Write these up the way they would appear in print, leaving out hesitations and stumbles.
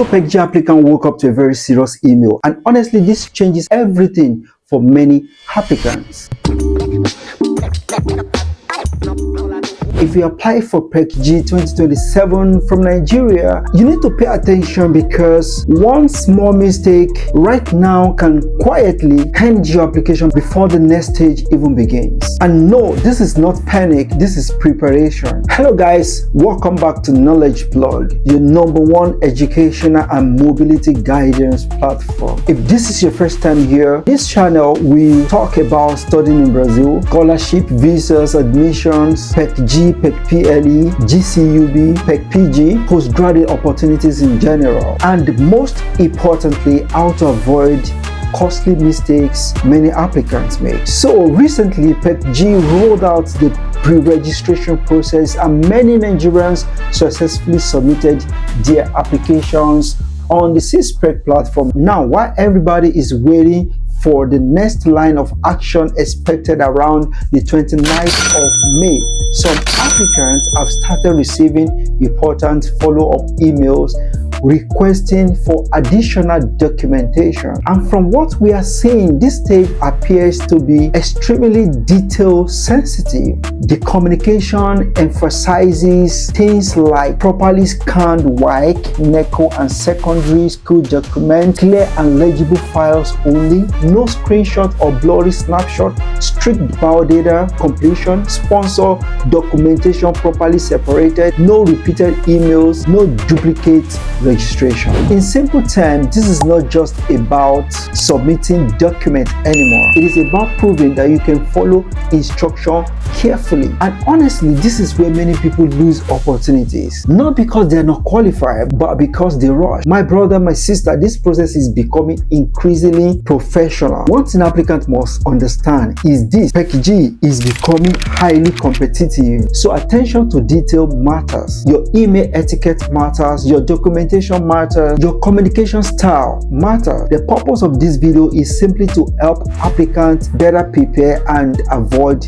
So PEC-G applicant woke up to a very serious email, and honestly this changes everything for many applicants. If you apply for PEC-G 2027 from Nigeria, you need to pay attention because one small mistake right now can quietly end your application before the next stage even begins. And no, this is not panic, this is preparation. Hello guys, welcome back to Knowledge Blog, your #1 educational and mobility guidance platform. If this is your first time here, this channel we talk about studying in Brazil, scholarship, visas, admissions, PEC-G, pec-pg, GCUB, pec-pg, postgraduate opportunities in general, and most importantly, how to avoid costly mistakes many applicants make. So recently PEC-G rolled out the pre-registration process and many Nigerians successfully submitted their applications on the PEC platform. Now, while everybody is waiting for the next line of action expected around the 29th of May, some applicants have started receiving important follow-up emails requesting for additional documentation. And from what we are seeing, this stage appears to be extremely detail sensitive. The communication emphasizes things like properly scanned WAEC, NECO and secondary school documents, clear and legible files only, no screenshot or blurry snapshot, strict biodata completion, sponsor documentation properly separated, no repeated emails, no duplicate registration. In simple terms, this is not just about submitting documents anymore. It is about proving that you can follow instruction carefully. And honestly, this is where many people lose opportunities. Not because they are not qualified, but because they rush. My brother, my sister, this process is becoming increasingly professional. One thing applicant must understand is this: PEC-G is becoming highly competitive. So attention to detail matters. Your email etiquette matters, your documentation matters, your communication style matters. The purpose of this video is simply to help applicants better prepare and avoid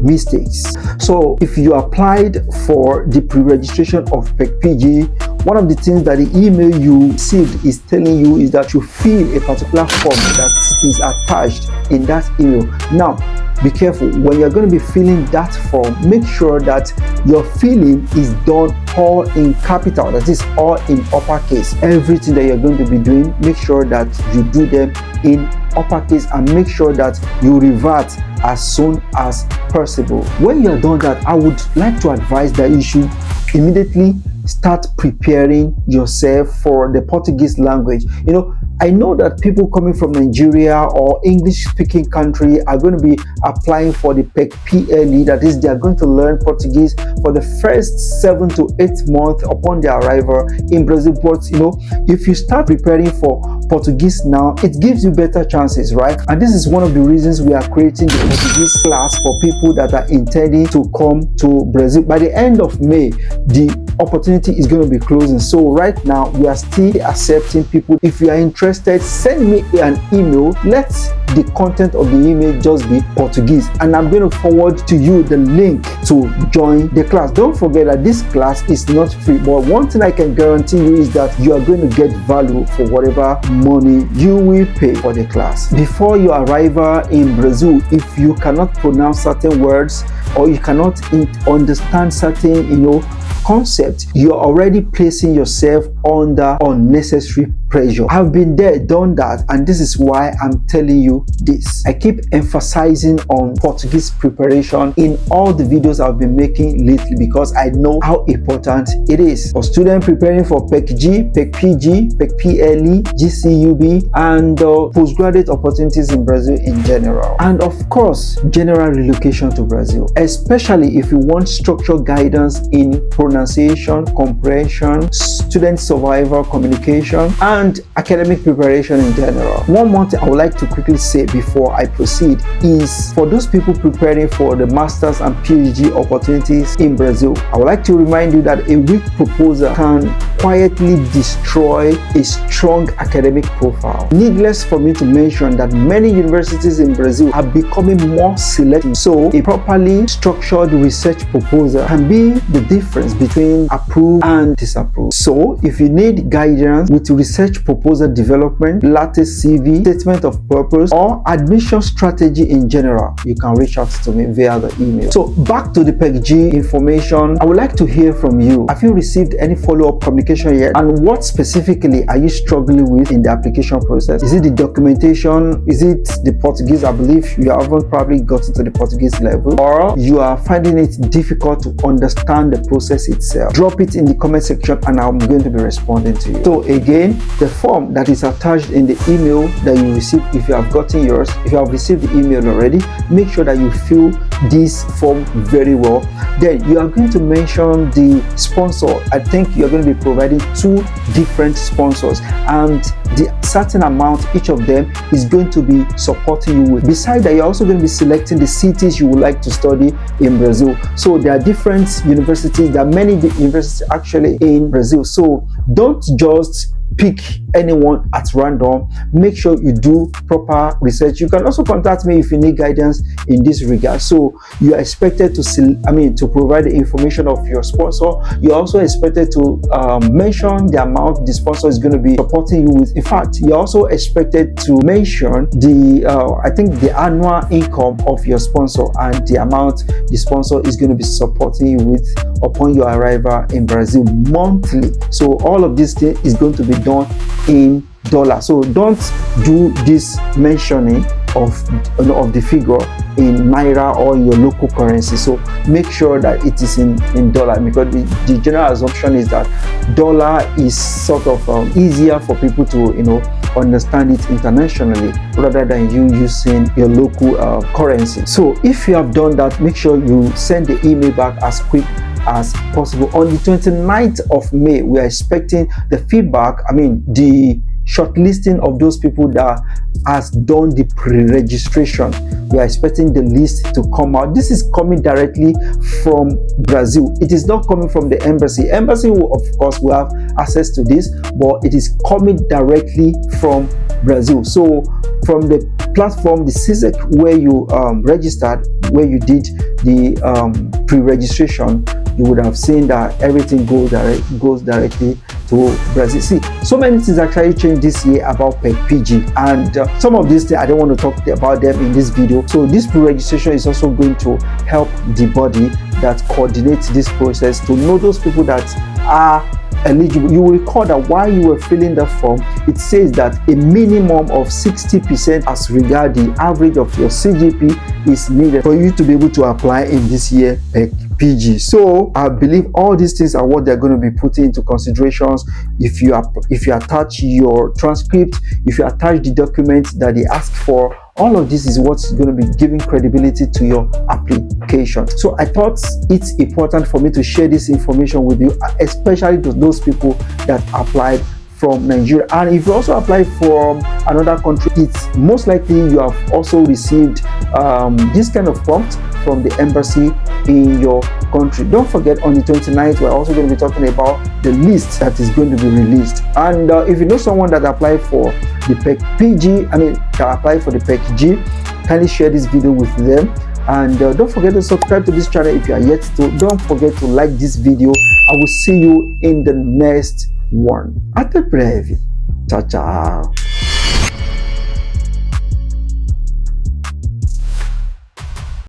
mistakes. So if you applied for the pre-registration of PEC-G, one of the things that the email you received is telling you is that you fill a particular form that is attached in that email. Now be careful when you're going to be filling that form. Make sure that your filling is done all in capital, that is all in uppercase. Everything that you're going to be doing, make sure that you do them in uppercase and make sure that you revert as soon as possible. When you're done that, I would like to advise that you should immediately start preparing yourself for the Portuguese language. You know, I know that people coming from Nigeria or English speaking country are going to be applying for the pec-pg, that is, they are going to learn Portuguese for the first 7 to 8 months upon their arrival in Brazil. But you know, if you start preparing for Portuguese now, it gives you better chances, right? And this is one of the reasons we are creating the Portuguese class for people that are intending to come to Brazil. By the end of May, the opportunity is going to be closing. So right now we are still accepting people. If you are interested, send me an email. Let the content of the email just be Portuguese, and I'm going to forward to you the link to join the class. Don't forget that this class is not free, but one thing I can guarantee you is that you are going to get value for whatever money you will pay for the class. Before your arrival in Brazil, if you cannot pronounce certain words or you cannot understand certain concept, you're already placing yourself under unnecessary pressure. I've been there, done that, and this is why I'm telling you this. I keep emphasizing on Portuguese preparation in all the videos I've been making lately because I know how important it is for students preparing for PEC-G, pec-pg, pec-pg, GCUB, and postgraduate opportunities in Brazil in general, and of course general relocation to Brazil, especially if you want structured guidance in pronunciation, comprehension, student survival, communication, and academic preparation in general. One more thing I would like to quickly say before I proceed is for those people preparing for the Masters and PhD opportunities in Brazil. I would like to remind you that a weak proposal can quietly destroy a strong academic profile. Needless for me to mention that many universities in Brazil are becoming more selective, so a properly structured research proposal can be the difference between approved and disapproved. So if you need guidance with research proposal development, latest CV, statement of purpose, or admission strategy in general, you can reach out to me via the email. So back to the PEC-G information, I would like to hear from you. Have you received any follow-up communication yet? And what specifically are you struggling with in the application process? Is it the documentation? Is it the Portuguese? I believe you haven't probably gotten to the Portuguese level, or you are finding it difficult to understand the process itself. Drop it in the comment section and I'm going to be responding to you. So again, the form that is attached in the email that you received, if you have gotten yours, if you have received the email already, make sure that you fill this form very well. Then you are going to mention the sponsor. I think you're going to be providing 2 different sponsors, and the certain amount each of them is going to be supporting you with. Besides that, you're also going to be selecting the cities you would like to study in Brazil. So there are different universities, there are many universities actually in Brazil. So don't just pick anyone at random. Make sure you do proper research. You can also contact me if you need guidance in this regard. So you are expected to provide the information of your sponsor. You're also expected to mention the amount the sponsor is going to be supporting you with. In fact, you're also expected to mention the I think the annual income of your sponsor and the amount the sponsor is going to be supporting you with upon your arrival in Brazil monthly. So all of this thing is going to be done in dollars. So don't do this mentioning of the figure in naira or in your local currency. So make sure that it is in dollar, because the general assumption is that dollar is sort of easier for people to understand it internationally rather than you using your local currency. So if you have done that, make sure you send the email back as quick as possible. On the 29th of May, we are expecting the feedback, the shortlisting of those people that has done the pre-registration. We are expecting the list to come out. This is coming directly from Brazil. It is not coming from the embassy. Embassy will, of course, will have access to this, but it is coming directly from Brazil. So from the platform, the CSEC, where you registered, where you did the pre-registration, you would have seen that everything goes directly to Brazil. See, so many things actually changed this year about PEC-G, and some of these things I don't want to talk about them in this video. So this pre-registration is also going to help the body that coordinates this process to know those people that are eligible. You will recall that while you were filling the form, it says that a minimum of 60% as regard the average of your CGP is needed for you to be able to apply in this year PEC-G. So I believe all these things are what they're going to be putting into considerations. If you attach your transcript, if you attach the documents that they ask for, all of this is what's going to be giving credibility to your application. So I thought it's important for me to share this information with you, especially to those people that applied from Nigeria. And if you also apply from another country, it's most likely you have also received this kind of prompt from the embassy in your country. Don't forget, on the 29th, we're also going to be talking about the list that is going to be released. And if you know someone that applied for the PEC-G, that applied for the PEC-G, kindly share this video with them. And don't forget to subscribe to this channel if you are yet to. Don't forget to like this video. I will see you in the next one. Até breve. Tchau, tchau.